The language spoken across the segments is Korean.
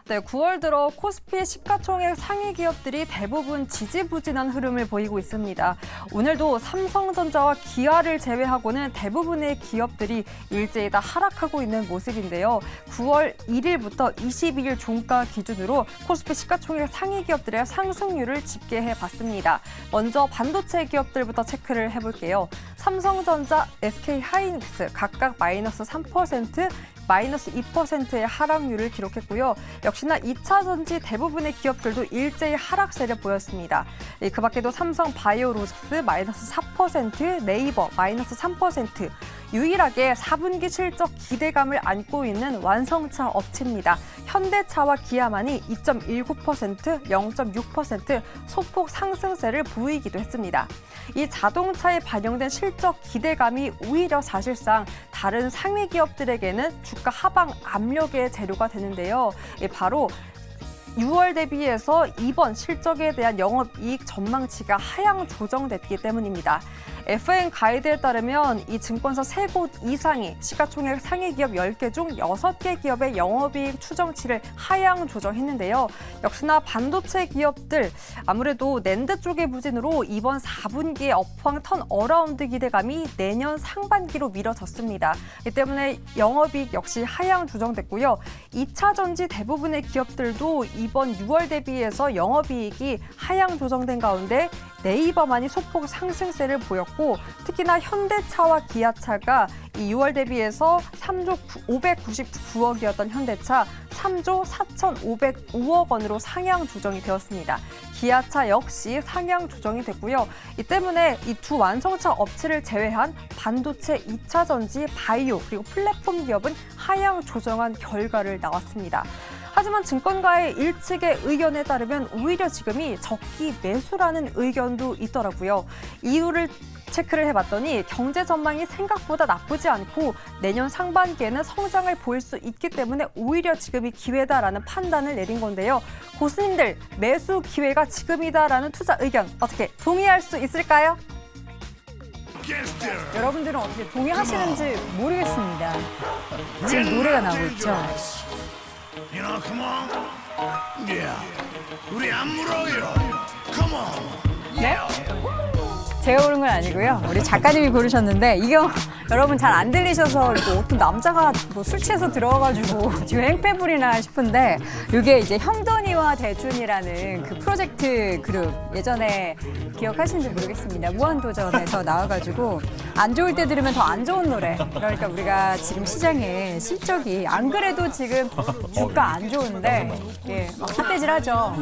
네, 9월 들어 코스피 시가총액 상위 기업들이 대부분 지지부진한 흐름을 보이고 있습니다. 오늘도 삼성전자와 기아를 제외하고는 대부분의 기업들이 일제히 다 하락하고 있는 모습인데요. 9월 1일부터 22일 종가 기준으로 코스피 시가총액 상위 기업들의 상승률을 집계해 봤습니다. 먼저 반도체 기업들부터 체크를 해볼게요. 삼성전자, SK하이닉스 각각 마이너스 3%, 마이너스 2%의 하락률을 기록했고요. 역시나 2차 전지 대부분의 기업들도 일제히 하락세를 보였습니다. 그 밖에도 삼성 바이오로직스 마이너스 4%, 네이버 마이너스 3%, 유일하게 4분기 실적 기대감을 안고 있는 완성차 업체입니다. 현대차와 기아만이 2.19%, 0.6% 소폭 상승세를 보이기도 했습니다. 이 자동차에 반영된 실적 기대감이 오히려 사실상 다른 상위 기업들에게는 주가 하방 압력의 재료가 되는데요. 바로 6월 대비해서 이번 실적에 대한 영업이익 전망치가 하향 조정됐기 때문입니다. FN 가이드에 따르면 이 증권사 3곳 이상이 시가총액 상위 기업 10개 중 6개 기업의 영업이익 추정치를 하향 조정했는데요. 역시나 반도체 기업들 아무래도 낸드 쪽의 부진으로 이번 4분기에 업황 턴 어라운드 기대감이 내년 상반기로 미뤄졌습니다. 이 때문에 영업이익 역시 하향 조정됐고요. 2차 전지 대부분의 기업들도 이번 6월 대비해서 영업이익이 하향 조정된 가운데 네이버만이 소폭 상승세를 보였고 특히나 현대차와 기아차가 이 6월 대비해서 3조 599억이었던 현대차 3조 4,505억 원으로 상향 조정이 되었습니다. 기아차 역시 상향 조정이 됐고요. 이 때문에 이 두 완성차 업체를 제외한 반도체, 2차 전지, 바이오 그리고 플랫폼 기업은 하향 조정한 결과를 나왔습니다. 하지만 증권가의 일측의 의견에 따르면 오히려 지금이 적기 매수라는 의견도 있더라고요. 이유를 체크를 해봤더니 경제 전망이 생각보다 나쁘지 않고 내년 상반기에는 성장을 보일 수 있기 때문에 오히려 지금이 기회다라는 판단을 내린 건데요. 고수님들 매수 기회가 지금이다라는 투자 의견 어떻게 동의할 수 있을까요? 여러분들은 어떻게 동의하시는지 모르겠습니다. 지금 노래가 나오고 있죠. You know, come on. Yeah. 우리 안 물어요. Come on. 네? 제가 고른 건 아니고요. 우리 작가님이 고르셨는데 이거 여러분 잘 안 들리셔서 또 어떤 남자가 뭐 술 취해서 들어와가지고 지금 행패부리나 싶은데 이게 이제 형돈이와 대준이라는 그 프로젝트 그룹 예전에 기억하시는지 모르겠습니다. 무한도전에서 나와가지고 안 좋을 때 들으면 더 안 좋은 노래. 그러니까 우리가 지금 시장에 실적이 안 그래도 지금 주가 안 좋은데 예, 막 삿대질하죠.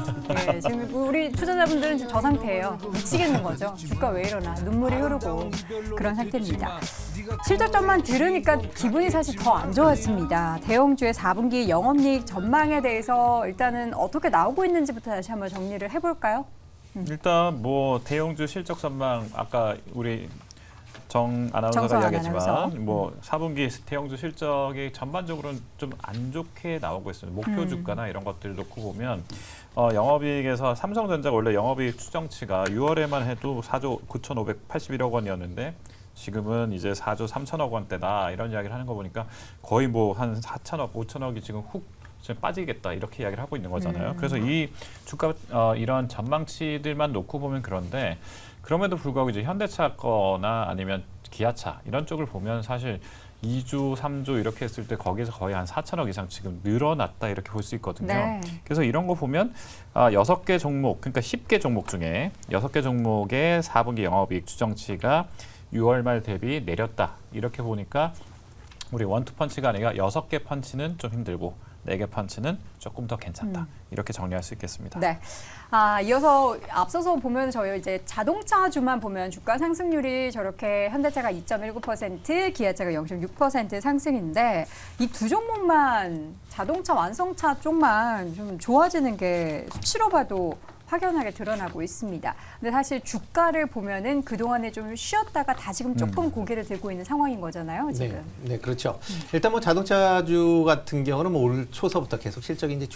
예, 지금 우리 투자자분들은 지금 저 상태예요. 미치겠는 거죠. 주가 왜 이러나 눈물이 흐르고 그런 상태입니다. 실적점만 들으니까 기분이 사실 더 안 좋았습니다. 대형주의 4분기 영업이익 전망에 대해서 일단은 어떻게 나오고 있는지부터 다시 한번 정리를 해볼까요? 일단 뭐 대형주 실적 전망 아까 우리 정 아나운서가 이야기했지만 뭐 4분기 대형주 실적이 전반적으로는 좀 안 좋게 나오고 있습니다. 목표 주가나 이런 것들을 놓고 보면 영업이익에서 삼성전자가 원래 영업이익 추정치가 6월에만 해도 4조 9,581억 원이었는데 지금은 이제 4조 3천억 원대다 이런 이야기를 하는 거 보니까 거의 뭐 한 4천억, 5천억이 지금 훅 빠지겠다 이렇게 이야기를 하고 있는 거잖아요. 그래서 이 주가 이런 전망치들만 놓고 보면 그런데 그럼에도 불구하고 이제 현대차 거나 아니면 기아차 이런 쪽을 보면 사실 2조, 3조 이렇게 했을 때 거기서 거의 한 4천억 이상 지금 늘어났다 이렇게 볼 수 있거든요. 네. 그래서 이런 거 보면 6개 종목, 그러니까 10개 종목 중에 6개 종목의 4분기 영업이익 추정치가 6월 말 대비 내렸다. 이렇게 보니까 우리 원투 펀치가 아니라 6개 펀치는 좀 힘들고 4개 펀치는 조금 더 괜찮다. 이렇게 정리할 수 있겠습니다. 네. 이어서 앞서서 보면 저희 이제 자동차주만 보면 주가 상승률이 저렇게 현대차가 2.19%, 기아차가 0.6% 상승인데 이 두 종목만 자동차 완성차 쪽만 좀 좋아지는 게 수치로 봐도 확연하게 드러나고 있습니다. 근데 사실 주가를 보면은 그동안에 좀 쉬었다가 다시금 조금 고개를 들고 있는 상황인 거잖아요, 지금. 네, 그렇죠. 일단 뭐 자동차주 같은 경우는 뭐 올 초서부터 계속 실적이 이제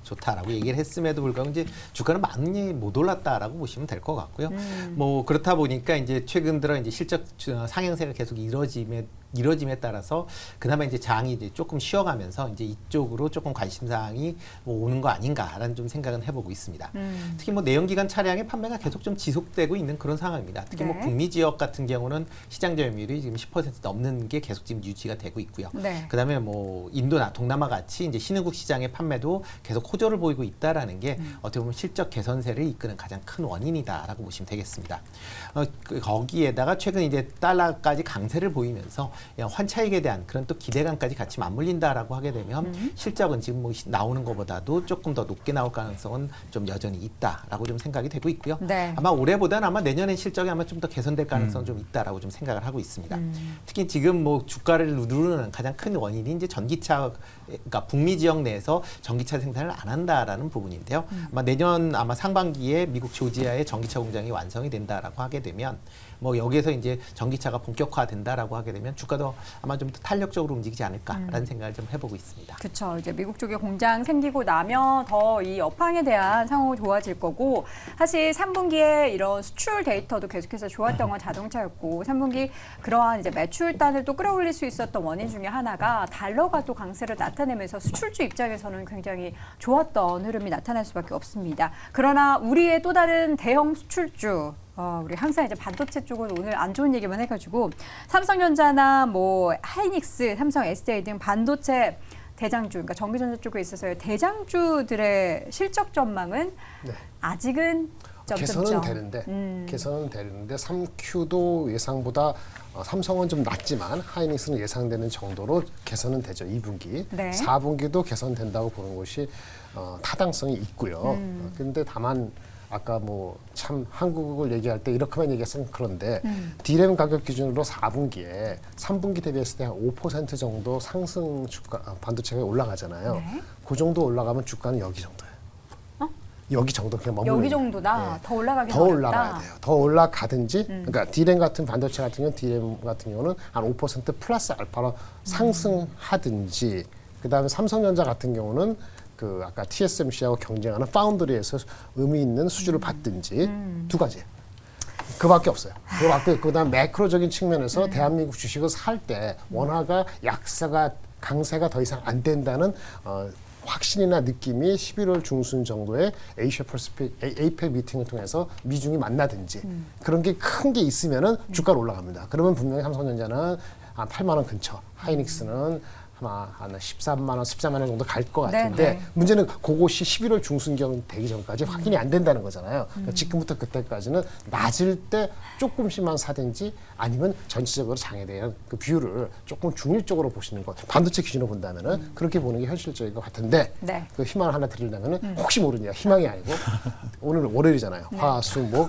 좋다라고 얘기를 했음에도 불구하고 이제 주가는 많이 못 올랐다라고 보시면 될 것 같고요. 뭐 그렇다 보니까 이제 최근 들어 이제 실적 상향세가 계속 이뤄짐에 이뤄짐에 따라서 그나마 이제 장이 이제 조금 쉬어가면서 이제 이쪽으로 조금 관심사항이 뭐 오는 거 아닌가라는 좀 생각은 해보고 있습니다. 특히 뭐 내연기관 차량의 판매가 계속 좀 지속되고 있는 그런 상황입니다. 특히 뭐 네. 북미 지역 같은 경우는 시장 점유율이 지금 10% 넘는 게 계속 지금 유지가 되고 있고요. 네. 그다음에 뭐 인도나 동남아 같이 이제 신흥국 시장의 판매도 계속 호조를 보이고 있다라는 게 어떻게 보면 실적 개선세를 이끄는 가장 큰 원인이다라고 보시면 되겠습니다. 거기에다가 최근 이제 달러까지 강세를 보이면서 환차익에 대한 그런 또 기대감까지 같이 맞물린다라고 하게 되면 실적은 지금 뭐 나오는 것보다도 조금 더 높게 나올 가능성은 좀 여전히 있다라고 좀 생각이 되고 있고요. 네. 아마 올해보다는 아마 내년에 실적이 아마 좀 더 개선될 가능성은 좀 있다라고 좀 생각을 하고 있습니다. 특히 지금 뭐 주가를 누르는 가장 큰 원인이 이제 전기차, 그러니까 북미 지역 내에서 전기차 생산을 안 한다라는 부분인데요. 아마 내년 아마 상반기에 미국 조지아의 전기차 공장이 완성이 된다라고 하게 되면 뭐 여기에서 이제 전기차가 본격화된다라고 하게 되면 주가도 아마 좀 더 탄력적으로 움직이지 않을까라는 생각을 좀 해보고 있습니다. 그렇죠. 이제 미국 쪽에 공장 생기고 나면 더 이 업황에 대한 상황이 좋아질 거고 사실 3분기에 이런 수출 데이터도 계속해서 좋았던 건 자동차였고 3분기 그러한 이제 매출단을 또 끌어올릴 수 있었던 원인 중에 하나가 달러가 또 강세를 나타내면서 수출주 입장에서는 굉장히 좋았던 흐름이 나타날 수밖에 없습니다. 그러나 우리의 또 다른 대형 수출주 우리 항상 이제 반도체 쪽은 오늘 안 좋은 얘기만 해가지고 삼성전자나 뭐 하이닉스, 삼성 SDI 등 반도체 대장주, 그러니까 전기전자 쪽에 있어서의 대장주들의 실적 전망은 아직은 개선은 되는데 개선은 되는데 3Q도 예상보다 삼성은 좀 낮지만 하이닉스는 예상되는 정도로 개선은 되죠. 2분기. 네. 4분기도 개선된다고 보는 것이 타당성이 있고요. 그런데 다만 아까 뭐 참 한국을 얘기할 때 이렇게만 얘기했으면 그런데 D램 가격 기준으로 4분기에 3분기 대비했을 때 한 5% 정도 상승 주가 반도체가 올라가잖아요. 네. 그 정도 올라가면 주가는 여기 정도예요. 여기 정도 그냥 머무르는 여기 정도다. 더 올라가긴 더 어렵다. 올라가야 돼요. 더 올라가든지 그러니까 D램 같은 반도체 같은 경우는 D램 같은 경우는 한 5% 플러스 알파로 상승하든지 그다음에 삼성전자 같은 경우는 그 아까 TSMC하고 경쟁하는 파운드리에서 의미 있는 수주를 받든지 두 가지예요. 그밖에 없어요. 그밖에 그다음 매크로적인 측면에서 대한민국 주식을 살 때 원화가 약세가 강세가 더 이상 안 된다는 확신이나 느낌이 11월 중순 정도에 에이시아 퍼시픽 에이펙 미팅을 통해서 미중이 만나든지 그런 게 큰 게 있으면은 주가가 올라갑니다. 그러면 분명히 삼성전자는 한 8만 원 근처, 하이닉스는 아마 한 13만 원, 14만 원 정도 갈 것 같은데 네. 문제는 그것이 11월 중순경 되기 전까지 확인이 안 된다는 거잖아요. 그러니까 지금부터 그때까지는 낮을 때 조금씩만 사든지 아니면 전체적으로 장에 대한 그 뷰를 조금 중립적으로 보시는 것. 반도체 기준으로 본다면은 그렇게 보는 게 현실적인 것 같은데 네. 그 희망을 하나 드리려면은 혹시 모르냐 희망이 아니고 오늘 월요일이잖아요. 화, 수, 목.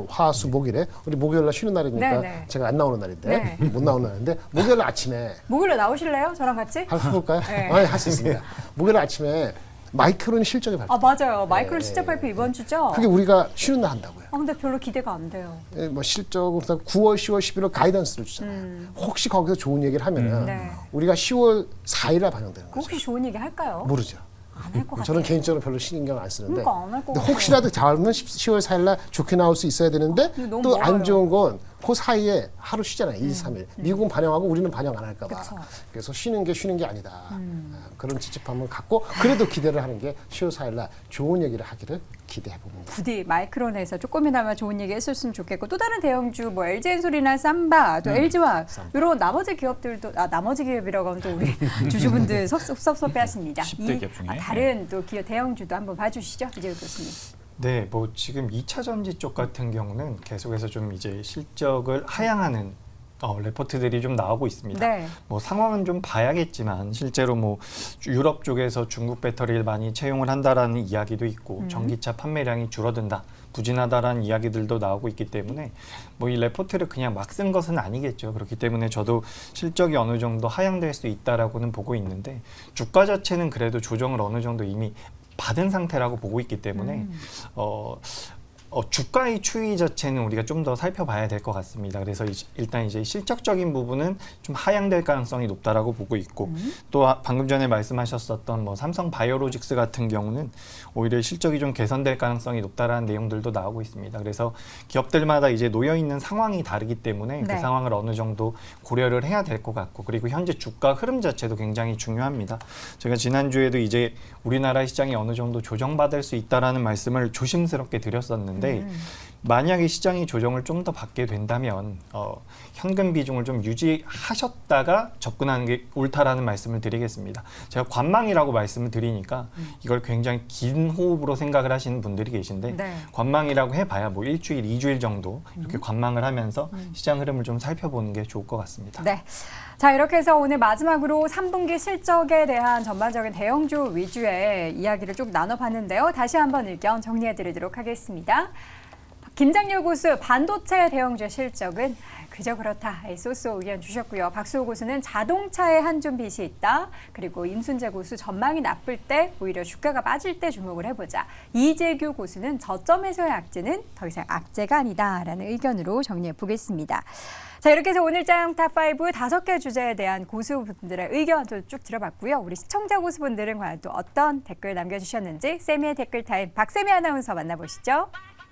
화, 수, 목일에 우리 목요일날 쉬는 날이니까 네, 네. 제가 안 나오는 날인데 네. 못 나오는 날인데 목요일 아침에 목요일에 나오실래요? 저랑 같이? 해볼까요? 네. 할 수 있습니다. 목요일 아침에 마이크론 실적이 발표. 아 맞아요. 마이크론 네. 실적 발표 이번 주죠? 그게 우리가 쉬는 날 한다고요. 근데 별로 기대가 안 돼요. 뭐 실적으로 9월, 10월, 11월 가이던스를 주잖아요. 혹시 거기서 좋은 얘기를 하면은 네. 우리가 10월 4일에 반영되는 거죠. 혹시 좋은 얘기 할까요? 모르죠. 안 할 것 같아요. 저는 개인적으로 별로 신경 안 쓰는데 그러니까 안할것 근데 같아요. 혹시라도 다음은 10월 4일 날 좋게 나올 수 있어야 되는데 근데 너무 또 안 멀어요. 좋은 건 그 사이에 하루 쉬잖아요. 2, 3일. 미국은 반영하고 우리는 반영 안 할까 봐. 그쵸. 그래서 쉬는 게 아니다. 그런 찝찝함을 갖고 그래도 기대를 하는 게 10월 4일 날 좋은 얘기를 하기를 기대해 봅니다. 부디 마이크론에서 조금이나마 좋은 얘기 했었으면 좋겠고 또 다른 대형주 뭐 LG엔솔이나 삼바 또 LG화학 이런 나머지 기업들도 나머지 기업이라고 하면 또 우리 주주분들 섭섭해하십니다. 10대 기업 중에. 다른 또 기업 대형주도 한번 봐주시죠, 이재우 교수님. 네, 뭐 지금 2차 전지 쪽 같은 경우는 계속해서 좀 이제 실적을 하향하는 레포트들이 좀 나오고 있습니다. 네. 뭐 상황은 좀 봐야겠지만 실제로 뭐 유럽 쪽에서 중국 배터리를 많이 채용을 한다라는 이야기도 있고 전기차 판매량이 줄어든다, 부진하다라는 이야기들도 나오고 있기 때문에 뭐 이 레포트를 그냥 막 쓴 것은 아니겠죠. 그렇기 때문에 저도 실적이 어느 정도 하향될 수 있다라고는 보고 있는데 주가 자체는 그래도 조정을 어느 정도 이미 받은 상태라고 보고 있기 때문에 주가의 추이 자체는 우리가 좀 더 살펴봐야 될 것 같습니다. 그래서 일단 이제 실적적인 부분은 좀 하향될 가능성이 높다라고 보고 있고 또 방금 전에 말씀하셨었던 뭐 삼성 바이오로직스 같은 경우는 오히려 실적이 좀 개선될 가능성이 높다라는 내용들도 나오고 있습니다. 그래서 기업들마다 이제 놓여 있는 상황이 다르기 때문에 네. 그 상황을 어느 정도 고려를 해야 될 것 같고 그리고 현재 주가 흐름 자체도 굉장히 중요합니다. 제가 지난주에도 이제 우리나라 시장이 어느 정도 조정받을 수 있다라는 말씀을 조심스럽게 드렸었는데 만약에 시장이 조정을 좀 더 받게 된다면 현금 비중을 좀 유지하셨다가 접근하는 게 옳다라는 말씀을 드리겠습니다. 제가 관망이라고 말씀을 드리니까 이걸 굉장히 긴 호흡으로 생각을 하시는 분들이 계신데 네. 관망이라고 해봐야 뭐 일주일, 2주일 정도 이렇게 관망을 하면서 시장 흐름을 좀 살펴보는 게 좋을 것 같습니다. 네. 자, 이렇게 해서 오늘 마지막으로 3분기 실적에 대한 전반적인 대형주 위주의 이야기를 좀 나눠봤는데요. 다시 한번 의견 정리해드리도록 하겠습니다. 김장렬 고수 반도체 대형주 실적은 그저 그렇다. 쏘쏘 의견 주셨고요. 박수호 고수는 자동차에 한 줌 빚이 있다. 그리고 임순재 고수 전망이 나쁠 때 오히려 주가가 빠질 때 주목을 해보자. 이재규 고수는 저점에서의 악재는 더 이상 악재가 아니다라는 의견으로 정리해 보겠습니다. 자, 이렇게 해서 오늘 장 탑5 5개 주제에 대한 고수분들의 의견도 쭉 들어봤고요. 우리 시청자 고수분들은 과연 또 어떤 댓글 남겨주셨는지 세미의 댓글 타임 박세미 아나운서 만나보시죠.